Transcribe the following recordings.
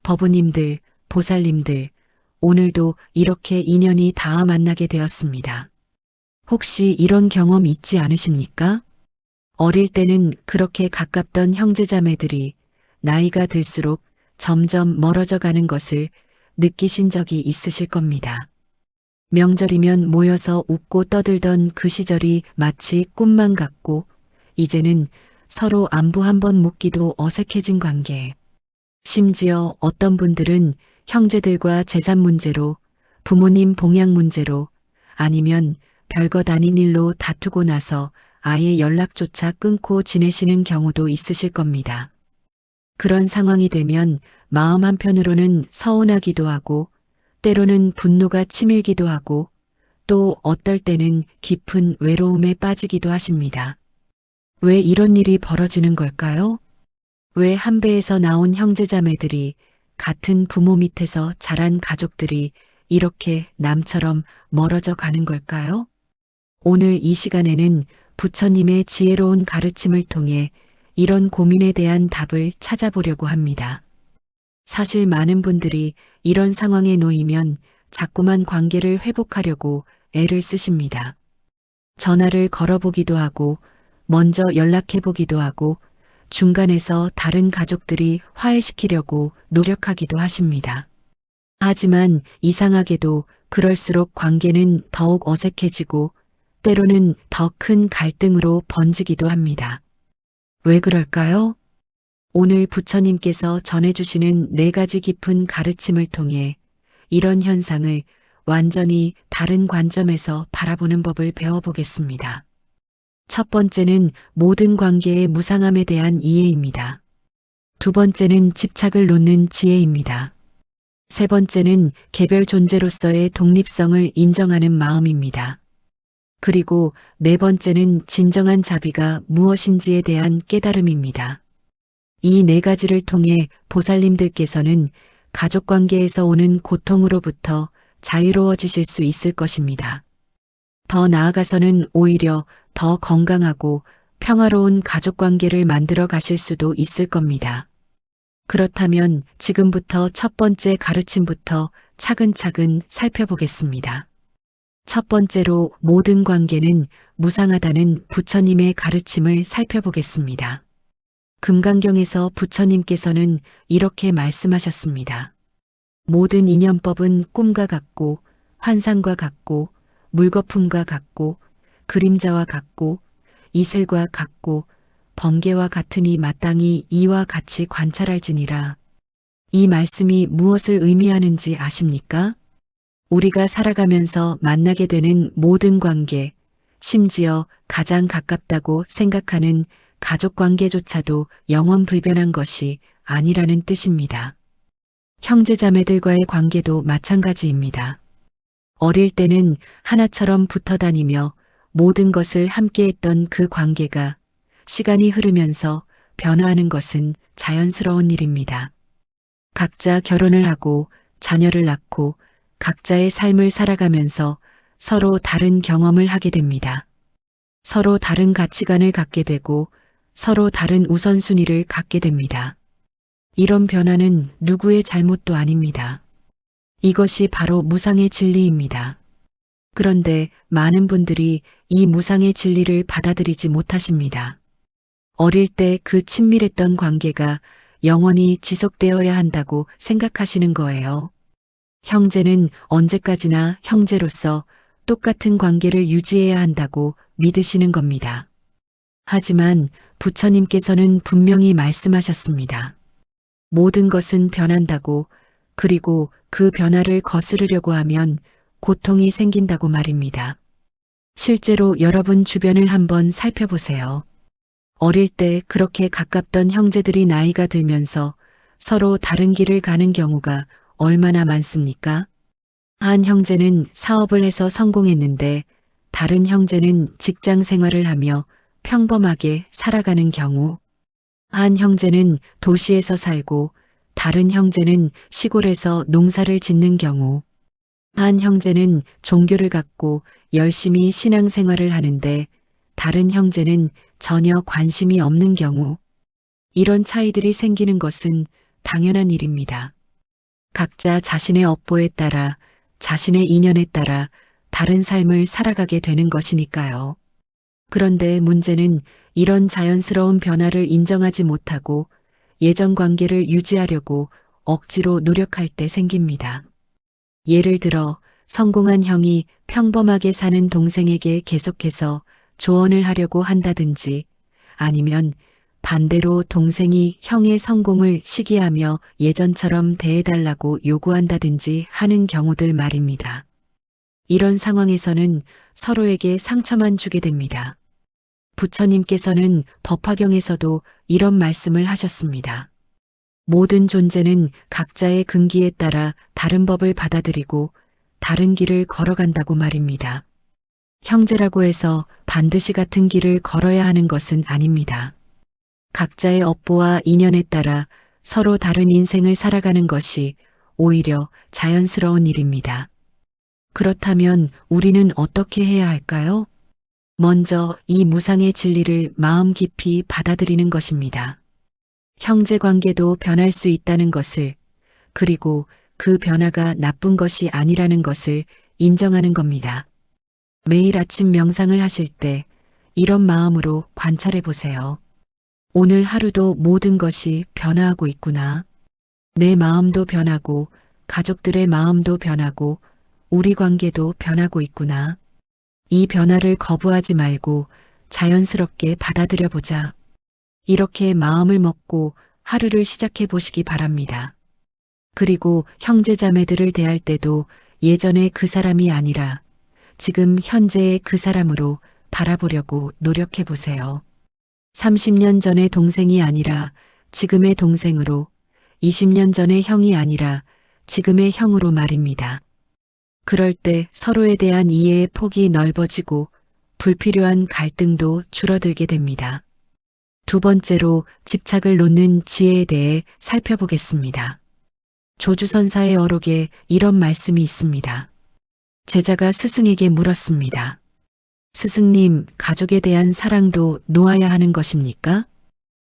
법우님들, 보살님들, 오늘도 이렇게 인연이 닿아 만나게 되었습니다. 혹시 이런 경험 있지 않으십니까? 어릴 때는 그렇게 가깝던 형제자매들이 나이가 들수록 점점 멀어져 가는 것을 느끼신 적이 있으실 겁니다. 명절이면 모여서 웃고 떠들던 그 시절이 마치 꿈만 같고 이제는 서로 안부 한번 묻기도 어색해진 관계. 심지어 어떤 분들은 형제들과 재산 문제로, 부모님 봉양 문제로, 아니면 별것 아닌 일로 다투고 나서 아예 연락조차 끊고 지내시는 경우도 있으실 겁니다. 그런 상황이 되면 마음 한편으로는 서운하기도 하고, 때로는 분노가 치밀기도 하고, 또 어떨 때는 깊은 외로움에 빠지기도 하십니다. 왜 이런 일이 벌어지는 걸까요? 왜 한 배에서 나온 형제자매들이, 같은 부모 밑에서 자란 가족들이 이렇게 남처럼 멀어져 가는 걸까요? 오늘 이 시간에는 부처님의 지혜로운 가르침을 통해 이런 고민에 대한 답을 찾아보려고 합니다. 사실 많은 분들이 이런 상황에 놓이면 자꾸만 관계를 회복하려고 애를 쓰십니다. 전화를 걸어보기도 하고, 먼저 연락해보기도 하고, 중간에서 다른 가족들이 화해시키려고 노력하기도 하십니다. 하지만 이상하게도 그럴수록 관계는 더욱 어색해지고 때로는 더 큰 갈등으로 번지기도 합니다. 왜 그럴까요? 오늘 부처님께서 전해주시는 4가지 깊은 가르침을 통해 이런 현상을 완전히 다른 관점에서 바라보는 법을 배워보겠습니다. 첫 번째는 모든 관계의 무상함에 대한 이해입니다. 두 번째는 집착을 놓는 지혜입니다. 세 번째는 개별 존재로서의 독립성을 인정하는 마음입니다. 그리고 네 번째는 진정한 자비가 무엇인지에 대한 깨달음입니다. 이 4가지를 통해 보살님들께서는 가족관계에서 오는 고통으로부터 자유로워지실 수 있을 것입니다. 더 나아가서는 오히려 더 건강하고 평화로운 가족관계를 만들어 가실 수도 있을 겁니다. 그렇다면 지금부터 첫 번째 가르침부터 차근차근 살펴보겠습니다. 첫 번째로 모든 관계는 무상하다는 부처님의 가르침을 살펴보겠습니다. 금강경에서 부처님께서는 이렇게 말씀하셨습니다. 모든 인연법은 꿈과 같고 환상과 같고 물거품과 같고 그림자와 같고 이슬과 같고 번개와 같으니 마땅히 이와 같이 관찰할지니라. 이 말씀이 무엇을 의미하는지 아십니까? 우리가 살아가면서 만나게 되는 모든 관계, 심지어 가장 가깝다고 생각하는 가족관계조차도 영원불변한 것이 아니라는 뜻입니다. 형제자매들과의 관계도 마찬가지입니다. 어릴 때는 하나처럼 붙어 다니며 모든 것을 함께했던 그 관계가 시간이 흐르면서 변화하는 것은 자연스러운 일입니다. 각자 결혼을 하고 자녀를 낳고 각자의 삶을 살아가면서 서로 다른 경험을 하게 됩니다. 서로 다른 가치관을 갖게 되고 서로 다른 우선순위를 갖게 됩니다. 이런 변화는 누구의 잘못도 아닙니다. 이것이 바로 무상의 진리입니다. 그런데 많은 분들이 이 무상의 진리를 받아들이지 못하십니다. 어릴 때 그 친밀했던 관계가 영원히 지속되어야 한다고 생각하시는 거예요. 형제는 언제까지나 형제로서 똑같은 관계를 유지해야 한다고 믿으시는 겁니다. 하지만 부처님께서는 분명히 말씀하셨습니다. 모든 것은 변한다고, 그리고 그 변화를 거스르려고 하면 고통이 생긴다고 말입니다. 실제로 여러분 주변을 한번 살펴보세요. 어릴 때 그렇게 가깝던 형제들이 나이가 들면서 서로 다른 길을 가는 경우가 얼마나 많습니까? 한 형제는 사업을 해서 성공했는데 다른 형제는 직장 생활을 하며 평범하게 살아가는 경우, 한 형제는 도시에서 살고 다른 형제는 시골에서 농사를 짓는 경우, 한 형제는 종교를 갖고 열심히 신앙생활을 하는데 다른 형제는 전혀 관심이 없는 경우, 이런 차이들이 생기는 것은 당연한 일입니다. 각자 자신의 업보에 따라, 자신의 인연에 따라 다른 삶을 살아가게 되는 것이니까요. 그런데 문제는 이런 자연스러운 변화를 인정하지 못하고 예전 관계를 유지하려고 억지로 노력할 때 생깁니다. 예를 들어 성공한 형이 평범하게 사는 동생에게 계속해서 조언을 하려고 한다든지, 아니면 반대로 동생이 형의 성공을 시기하며 예전처럼 대해달라고 요구한다든지 하는 경우들 말입니다. 이런 상황에서는 서로에게 상처만 주게 됩니다. 부처님께서는 법화경에서도 이런 말씀을 하셨습니다. 모든 존재는 각자의 근기에 따라 다른 법을 받아들이고 다른 길을 걸어간다고 말입니다. 형제라고 해서 반드시 같은 길을 걸어야 하는 것은 아닙니다. 각자의 업보와 인연에 따라 서로 다른 인생을 살아가는 것이 오히려 자연스러운 일입니다. 그렇다면 우리는 어떻게 해야 할까요? 먼저 이 무상의 진리를 마음 깊이 받아들이는 것입니다. 형제 관계도 변할 수 있다는 것을, 그리고 그 변화가 나쁜 것이 아니라는 것을 인정하는 겁니다. 매일 아침 명상을 하실 때 이런 마음으로 관찰해 보세요. 오늘 하루도 모든 것이 변화하고 있구나. 내 마음도 변하고, 가족들의 마음도 변하고, 우리 관계도 변하고 있구나. 이 변화를 거부하지 말고 자연스럽게 받아들여 보자. 이렇게 마음을 먹고 하루를 시작해 보시기 바랍니다. 그리고 형제자매들을 대할 때도 예전의 그 사람이 아니라 지금 현재의 그 사람으로 바라보려고 노력해 보세요. 30년 전의 동생이 아니라 지금의 동생으로, 20년 전의 형이 아니라 지금의 형으로 말입니다. 그럴 때 서로에 대한 이해의 폭이 넓어지고 불필요한 갈등도 줄어들게 됩니다. 두 번째로 집착을 놓는 지혜에 대해 살펴보겠습니다. 조주선사의 어록에 이런 말씀이 있습니다. 제자가 스승에게 물었습니다. 스승님, 가족에 대한 사랑도 놓아야 하는 것입니까?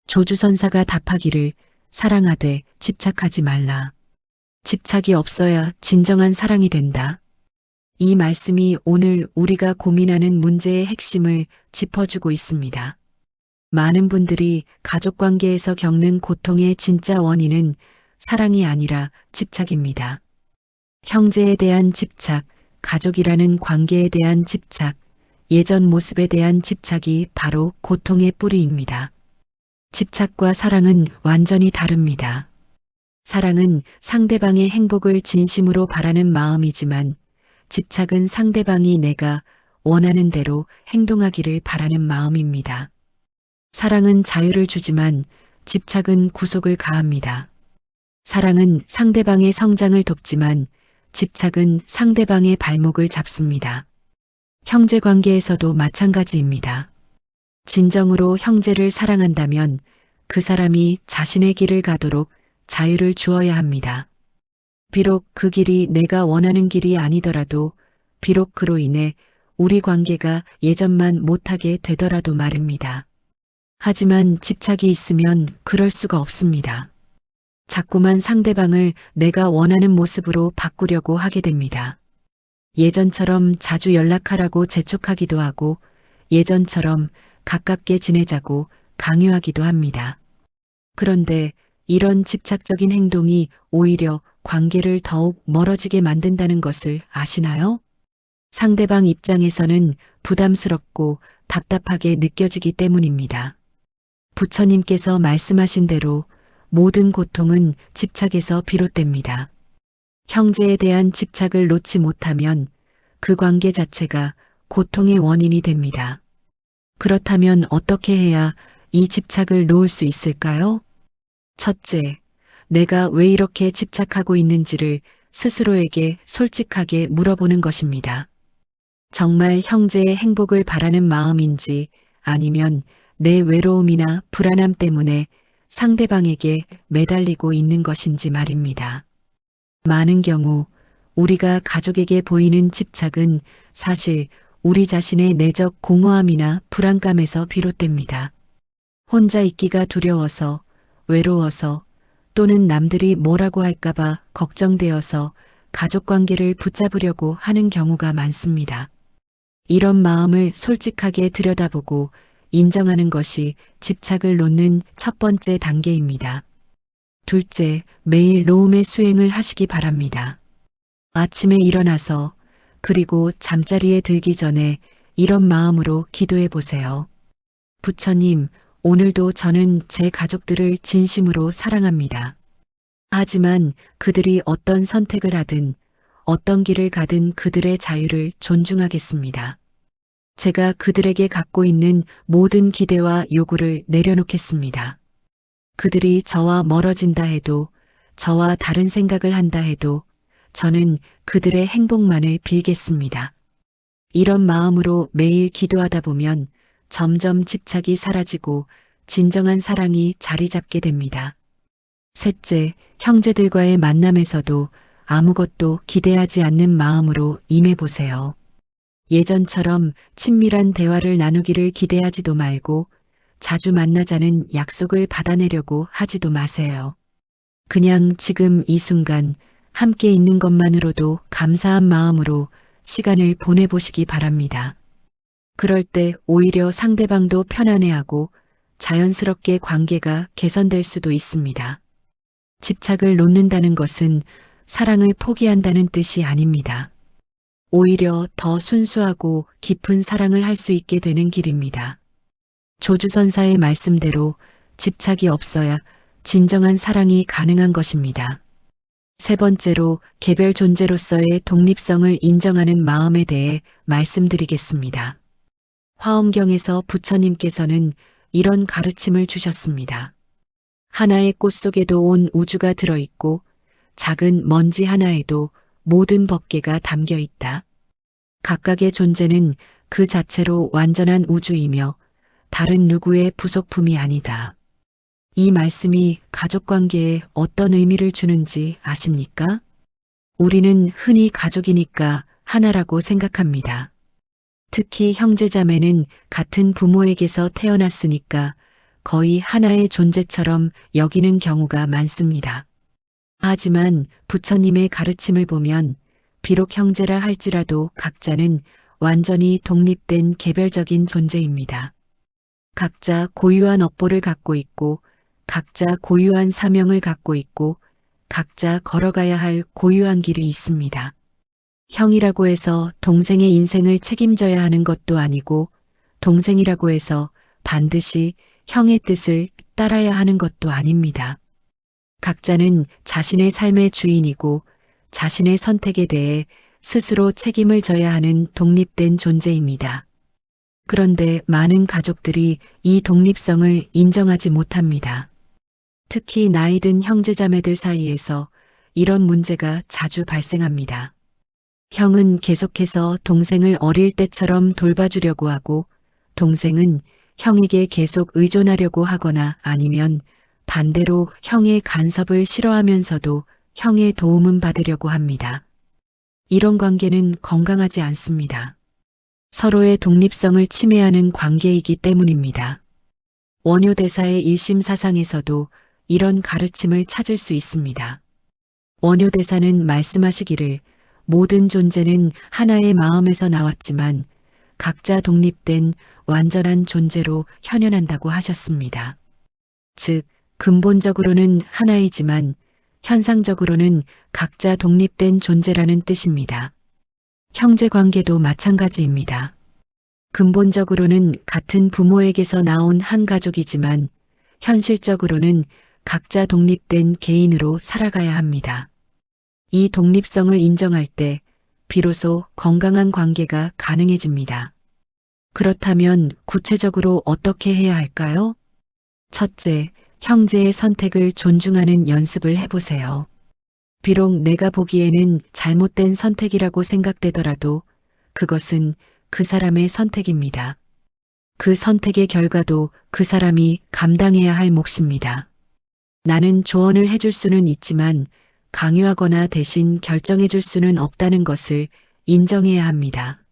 조주선사가 답하기를, 사랑하되 집착하지 말라. 집착이 없어야 진정한 사랑이 된다. 이 말씀이 오늘 우리가 고민하는 문제의 핵심을 짚어주고 있습니다. 많은 분들이 가족관계에서 겪는 고통의 진짜 원인은 사랑이 아니라 집착입니다. 형제에 대한 집착, 가족이라는 관계에 대한 집착, 예전 모습에 대한 집착이 바로 고통의 뿌리입니다. 집착과 사랑은 완전히 다릅니다. 사랑은 상대방의 행복을 진심으로 바라는 마음이지만, 집착은 상대방이 내가 원하는 대로 행동하기를 바라는 마음입니다. 사랑은 자유를 주지만 집착은 구속을 가합니다. 사랑은 상대방의 성장을 돕지만 집착은 상대방의 발목을 잡습니다. 형제 관계에서도 마찬가지입니다. 진정으로 형제를 사랑한다면 그 사람이 자신의 길을 가도록 자유를 주어야 합니다. 비록 그 길이 내가 원하는 길이 아니더라도, 비록 그로 인해 우리 관계가 예전만 못하게 되더라도 말입니다. 하지만 집착이 있으면 그럴 수가 없습니다. 자꾸만 상대방을 내가 원하는 모습으로 바꾸려고 하게 됩니다. 예전처럼 자주 연락하라고 재촉하기도 하고, 예전처럼 가깝게 지내자고 강요하기도 합니다. 그런데 이런 집착적인 행동이 오히려 관계를 더욱 멀어지게 만든다는 것을 아시나요? 상대방 입장에서는 부담스럽고 답답하게 느껴지기 때문입니다. 부처님께서 말씀하신 대로 모든 고통은 집착에서 비롯됩니다. 형제에 대한 집착을 놓지 못하면 그 관계 자체가 고통의 원인이 됩니다. 그렇다면 어떻게 해야 이 집착을 놓을 수 있을까요? 첫째, 내가 왜 이렇게 집착하고 있는지를 스스로에게 솔직하게 물어보는 것입니다. 정말 형제의 행복을 바라는 마음인지, 아니면 내 외로움이나 불안함 때문에 상대방에게 매달리고 있는 것인지 말입니다. 많은 경우 우리가 가족에게 보이는 집착은 사실 우리 자신의 내적 공허함이나 불안감에서 비롯됩니다. 혼자 있기가 두려워서, 외로워서, 또는 남들이 뭐라고 할까봐 걱정되어서 가족 관계를 붙잡으려고 하는 경우가 많습니다. 이런 마음을 솔직하게 들여다보고 인정하는 것이 집착을 놓는 첫 번째 단계입니다. 둘째, 매일 노음의 수행을 하시기 바랍니다. 아침에 일어나서 그리고 잠자리에 들기 전에 이런 마음으로 기도해 보세요. 부처님, 오늘도 저는 제 가족들을 진심으로 사랑합니다. 하지만 그들이 어떤 선택을 하든 어떤 길을 가든 그들의 자유를 존중하겠습니다. 제가 그들에게 갖고 있는 모든 기대와 요구를 내려놓겠습니다. 그들이 저와 멀어진다 해도, 저와 다른 생각을 한다 해도 저는 그들의 행복만을 빌겠습니다. 이런 마음으로 매일 기도하다 보면 점점 집착이 사라지고 진정한 사랑이 자리 잡게 됩니다. 셋째, 형제들과의 만남에서도 아무것도 기대하지 않는 마음으로 임해보세요. 예전처럼 친밀한 대화를 나누기를 기대하지도 말고 자주 만나자는 약속을 받아내려고 하지도 마세요. 그냥 지금 이 순간 함께 있는 것만으로도 감사한 마음으로 시간을 보내보시기 바랍니다. 그럴 때 오히려 상대방도 편안해하고 자연스럽게 관계가 개선될 수도 있습니다. 집착을 놓는다는 것은 사랑을 포기한다는 뜻이 아닙니다. 오히려 더 순수하고 깊은 사랑을 할 수 있게 되는 길입니다. 조주선사의 말씀대로 집착이 없어야 진정한 사랑이 가능한 것입니다. 세 번째로 개별 존재로서의 독립성을 인정하는 마음에 대해 말씀드리겠습니다. 화엄경에서 부처님께서는 이런 가르침을 주셨습니다. 하나의 꽃 속에도 온 우주가 들어있고 작은 먼지 하나에도 모든 법계가 담겨 있다. 각각의 존재는 그 자체로 완전한 우주이며 다른 누구의 부속품이 아니다. 이 말씀이 가족관계에 어떤 의미를 주는지 아십니까? 우리는 흔히 가족이니까 하나라고 생각합니다. 특히 형제자매는 같은 부모에게서 태어났으니까 거의 하나의 존재처럼 여기는 경우가 많습니다. 하지만 부처님의 가르침을 보면 비록 형제라 할지라도 각자는 완전히 독립된 개별적인 존재입니다. 각자 고유한 업보를 갖고 있고 각자 고유한 사명을 갖고 있고 각자 걸어가야 할 고유한 길이 있습니다. 형이라고 해서 동생의 인생을 책임져야 하는 것도 아니고 동생이라고 해서 반드시 형의 뜻을 따라야 하는 것도 아닙니다. 각자는 자신의 삶의 주인이고 자신의 선택에 대해 스스로 책임을 져야 하는 독립된 존재입니다. 그런데 많은 가족들이 이 독립성을 인정하지 못합니다. 특히 나이 든 형제자매들 사이에서 이런 문제가 자주 발생합니다. 형은 계속해서 동생을 어릴 때처럼 돌봐주려고 하고 동생은 형에게 계속 의존하려고 하거나 아니면 반대로 형의 간섭을 싫어하면서도 형의 도움은 받으려고 합니다. 이런 관계는 건강하지 않습니다. 서로의 독립성을 침해하는 관계이기 때문입니다. 원효대사의 일심사상에서도 이런 가르침을 찾을 수 있습니다. 원효대사는 말씀하시기를 모든 존재는 하나의 마음에서 나왔지만 각자 독립된 완전한 존재로 현현한다고 하셨습니다. 즉, 근본적으로는 하나이지만 현상적으로는 각자 독립된 존재라는 뜻입니다. 형제 관계도 마찬가지입니다. 근본적으로는 같은 부모에게서 나온 한 가족이지만 현실적으로는 각자 독립된 개인으로 살아가야 합니다. 이 독립성을 인정할 때 비로소 건강한 관계가 가능해집니다. 그렇다면 구체적으로 어떻게 해야 할까요? 첫째, 형제의 선택을 존중하는 연습을 해보세요. 비록 내가 보기에는 잘못된 선택이라고 생각되더라도 그것은 그 사람의 선택입니다. 그 선택의 결과도 그 사람이 감당해야 할 몫입니다. 나는 조언을 해줄 수는 있지만 강요하거나 대신 결정해줄 수는 없다는 것을 인정해야 합니다.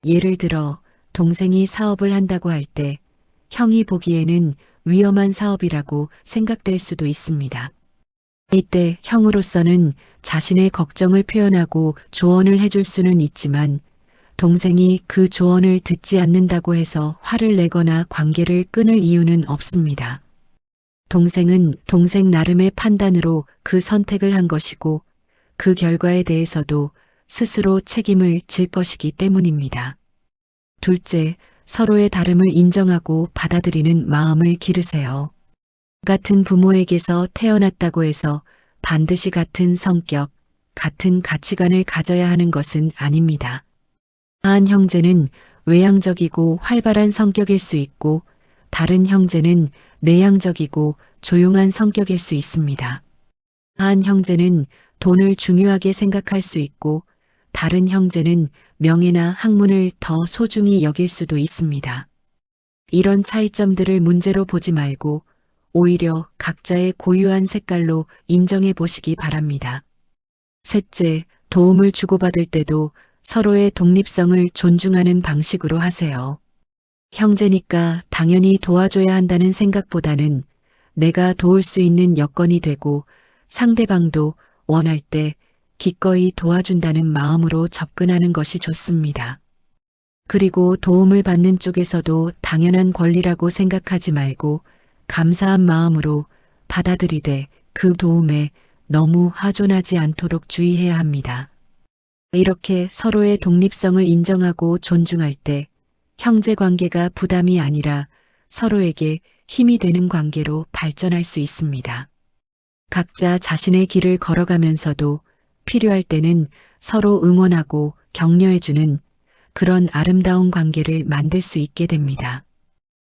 예를 들어 동생이 사업을 한다고 할 때 형이 보기에는 위험한 사업이라고 생각될 수도 있습니다. 이때 형으로서는 자신의 걱정을 표현하고 조언을 해줄 수는 있지만 동생이 그 조언을 듣지 않는다고 해서 화를 내거나 관계를 끊을 이유는 없습니다. 동생은 동생 나름의 판단으로 그 선택을 한 것이고 그 결과에 대해서도 스스로 책임을 질 것이기 때문입니다. 둘째, 서로의 다름을 인정하고 받아들이는 마음을 기르세요. 같은 부모에게서 태어났다고 해서 반드시 같은 성격, 같은 가치관을 가져야 하는 것은 아닙니다. 한 형제는 외향적이고 활발한 성격일 수 있고 다른 형제는 내향적이고 조용한 성격일 수 있습니다. 한 형제는 돈을 중요하게 생각할 수 있고 다른 형제는 명예나 학문을 더 소중히 여길 수도 있습니다. 이런 차이점들을 문제로 보지 말고 오히려 각자의 고유한 색깔로 인정해 보시기 바랍니다. 셋째, 도움을 주고받을 때도 서로의 독립성을 존중하는 방식으로 하세요. 형제니까 당연히 도와줘야 한다는 생각보다는 내가 도울 수 있는 여건이 되고 상대방도 원할 때 기꺼이 도와준다는 마음으로 접근하는 것이 좋습니다. 그리고 도움을 받는 쪽에서도 당연한 권리라고 생각하지 말고 감사한 마음으로 받아들이되 그 도움에 너무 하존하지 않도록 주의해야 합니다. 이렇게 서로의 독립성을 인정하고 존중할 때 형제 관계가 부담이 아니라 서로에게 힘이 되는 관계로 발전할 수 있습니다. 각자 자신의 길을 걸어가면서도 필요할 때는 서로 응원하고 격려해주는 그런 아름다운 관계를 만들 수 있게 됩니다.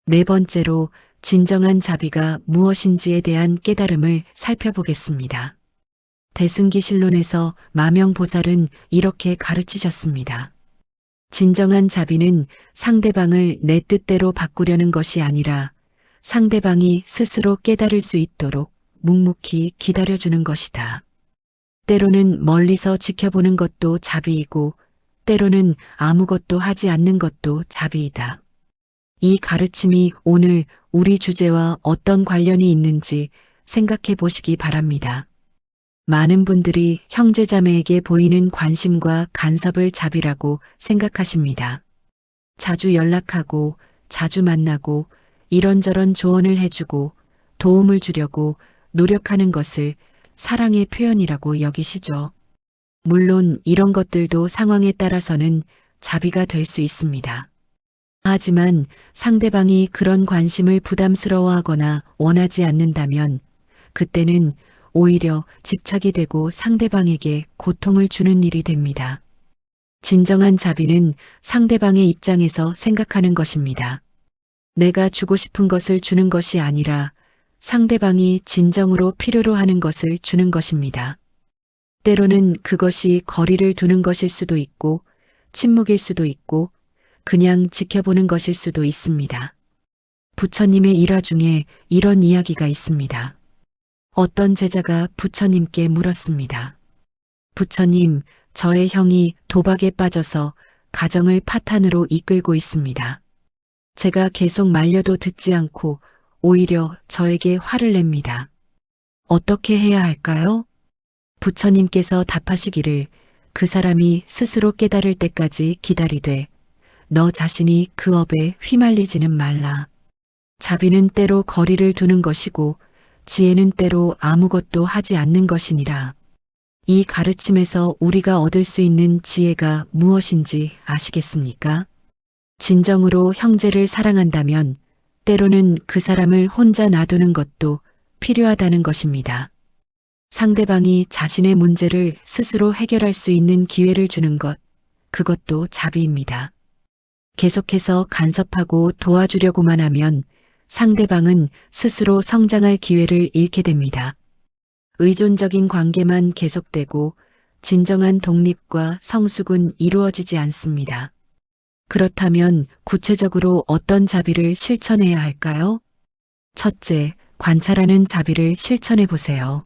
네 번째로 진정한 자비가 무엇인지에 대한 깨달음을 살펴보겠습니다. 대승기실론에서 마명보살은 이렇게 가르치셨습니다. 진정한 자비는 상대방을 내 뜻대로 바꾸려는 것이 아니라 상대방이 스스로 깨달을 수 있도록 묵묵히 기다려주는 것이다. 때로는 멀리서 지켜보는 것도 자비이고 때로는 아무것도 하지 않는 것도 자비이다. 이 가르침이 오늘 우리 주제와 어떤 관련이 있는지 생각해 보시기 바랍니다. 많은 분들이 형제자매에게 보이는 관심과 간섭을 자비라고 생각하십니다. 자주 연락하고 자주 만나고 이런저런 조언을 해주고 도움을 주려고 노력하는 것을 사랑의 표현이라고 여기시죠. 물론 이런 것들도 상황에 따라서는 자비가 될 수 있습니다. 하지만 상대방이 그런 관심을 부담스러워하거나 원하지 않는다면 그때는 오히려 집착이 되고 상대방에게 고통을 주는 일이 됩니다. 진정한 자비는 상대방의 입장에서 생각하는 것입니다. 내가 주고 싶은 것을 주는 것이 아니라 상대방이 진정으로 필요로 하는 것을 주는 것입니다. 때로는 그것이 거리를 두는 것일 수도 있고 침묵일 수도 있고 그냥 지켜보는 것일 수도 있습니다. 부처님의 일화 중에 이런 이야기가 있습니다. 어떤 제자가 부처님께 물었습니다. 부처님, 저의 형이 도박에 빠져서 가정을 파탄으로 이끌고 있습니다. 제가 계속 말려도 듣지 않고 오히려 저에게 화를 냅니다. 어떻게 해야 할까요? 부처님께서 답하시기를 그 사람이 스스로 깨달을 때까지 기다리되 너 자신이 그 업에 휘말리지는 말라. 자비는 때로 거리를 두는 것이고 지혜는 때로 아무것도 하지 않는 것이니라. 이 가르침에서 우리가 얻을 수 있는 지혜가 무엇인지 아시겠습니까? 진정으로 형제를 사랑한다면 때로는 그 사람을 혼자 놔두는 것도 필요하다는 것입니다. 상대방이 자신의 문제를 스스로 해결할 수 있는 기회를 주는 것, 그것도 자비입니다. 계속해서 간섭하고 도와주려고만 하면 상대방은 스스로 성장할 기회를 잃게 됩니다. 의존적인 관계만 계속되고 진정한 독립과 성숙은 이루어지지 않습니다. 그렇다면 구체적으로 어떤 자비를 실천해야 할까요? 첫째, 관찰하는 자비를 실천해 보세요.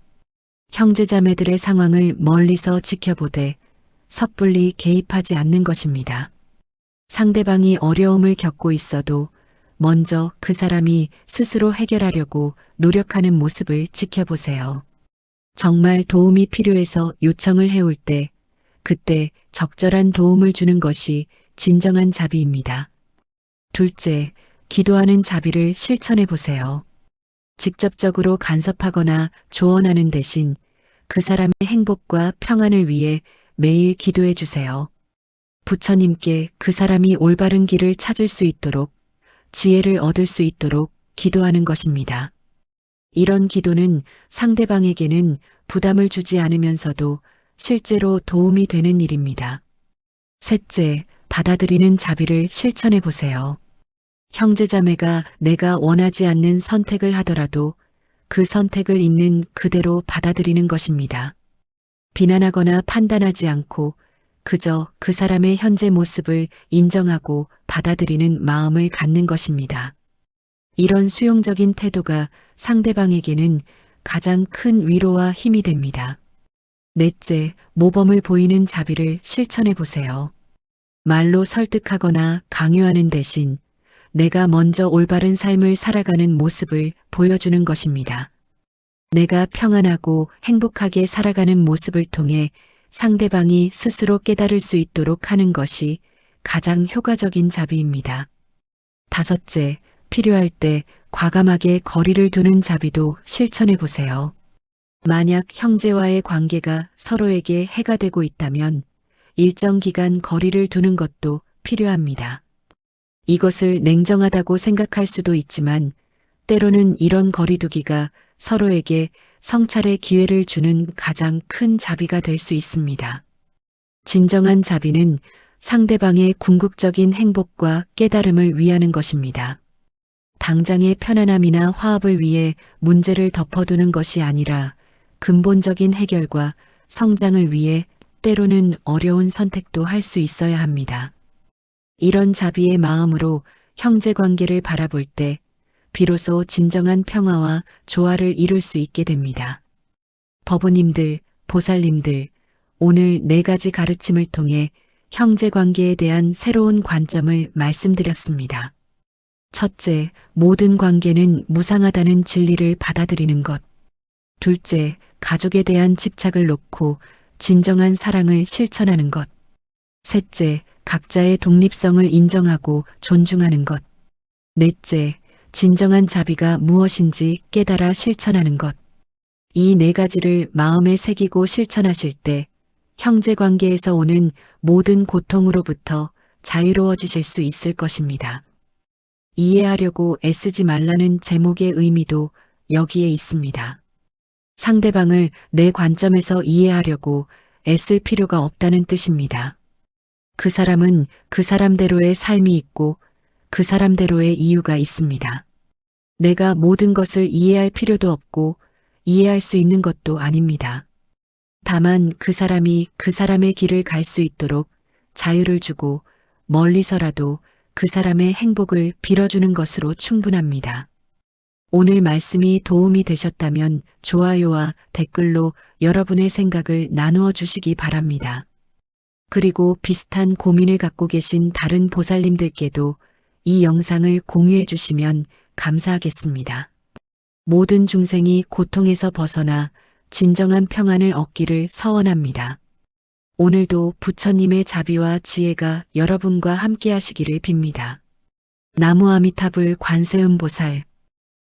형제자매들의 상황을 멀리서 지켜보되 섣불리 개입하지 않는 것입니다. 상대방이 어려움을 겪고 있어도 먼저 그 사람이 스스로 해결하려고 노력하는 모습을 지켜보세요. 정말 도움이 필요해서 요청을 해올 때, 그때 적절한 도움을 주는 것이 진정한 자비입니다. 둘째, 기도하는 자비를 실천해 보세요. 직접적으로 간섭하거나 조언하는 대신 그 사람의 행복과 평안을 위해 매일 기도해 주세요. 부처님께 그 사람이 올바른 길을 찾을 수 있도록, 지혜를 얻을 수 있도록 기도하는 것입니다. 이런 기도는 상대방에게는 부담을 주지 않으면서도 실제로 도움이 되는 일입니다. 셋째, 받아들이는 자비를 실천해 보세요. 형제자매가 내가 원하지 않는 선택을 하더라도 그 선택을 있는 그대로 받아들이는 것입니다. 비난하거나 판단하지 않고 그저 그 사람의 현재 모습을 인정하고 받아들이는 마음을 갖는 것입니다. 이런 수용적인 태도가 상대방에게는 가장 큰 위로와 힘이 됩니다. 넷째, 모범을 보이는 자비를 실천해 보세요. 말로 설득하거나 강요하는 대신 내가 먼저 올바른 삶을 살아가는 모습을 보여주는 것입니다. 내가 평안하고 행복하게 살아가는 모습을 통해 상대방이 스스로 깨달을 수 있도록 하는 것이 가장 효과적인 자비입니다. 다섯째, 필요할 때 과감하게 거리를 두는 자비도 실천해 보세요. 만약 형제와의 관계가 서로에게 해가 되고 있다면 일정 기간 거리를 두는 것도 필요합니다. 이것을 냉정하다고 생각할 수도 있지만 때로는 이런 거리두기가 서로에게 성찰의 기회를 주는 가장 큰 자비가 될 수 있습니다. 진정한 자비는 상대방의 궁극적인 행복과 깨달음을 위하는 것입니다. 당장의 편안함이나 화합을 위해 문제를 덮어두는 것이 아니라 근본적인 해결과 성장을 위해 때로는 어려운 선택도 할 수 있어야 합니다. 이런 자비의 마음으로 형제 관계를 바라볼 때 비로소 진정한 평화와 조화를 이룰 수 있게 됩니다. 법우님들, 보살님들, 오늘 4가지 가르침을 통해 형제 관계에 대한 새로운 관점을 말씀드렸습니다. 첫째, 모든 관계는 무상하다는 진리를 받아들이는 것. 둘째, 가족에 대한 집착을 놓고 진정한 사랑을 실천하는 것. 셋째, 각자의 독립성을 인정하고 존중하는 것. 넷째, 진정한 자비가 무엇인지 깨달아 실천하는 것. 이 4가지를 마음에 새기고 실천하실 때 형제 관계에서 오는 모든 고통으로부터 자유로워지실 수 있을 것입니다. 이해하려고 애쓰지 말라는 제목의 의미도 여기에 있습니다. 상대방을 내 관점에서 이해하려고 애쓸 필요가 없다는 뜻입니다. 그 사람은 그 사람대로의 삶이 있고 그 사람대로의 이유가 있습니다. 내가 모든 것을 이해할 필요도 없고 이해할 수 있는 것도 아닙니다. 다만 그 사람이 그 사람의 길을 갈 수 있도록 자유를 주고 멀리서라도 그 사람의 행복을 빌어주는 것으로 충분합니다. 오늘 말씀이 도움이 되셨다면 좋아요와 댓글로 여러분의 생각을 나누어 주시기 바랍니다. 그리고 비슷한 고민을 갖고 계신 다른 보살님들께도 이 영상을 공유해 주시면 감사하겠습니다. 모든 중생이 고통에서 벗어나 진정한 평안을 얻기를 서원합니다. 오늘도 부처님의 자비와 지혜가 여러분과 함께 하시기를 빕니다. 나무 아미타불 관세음보살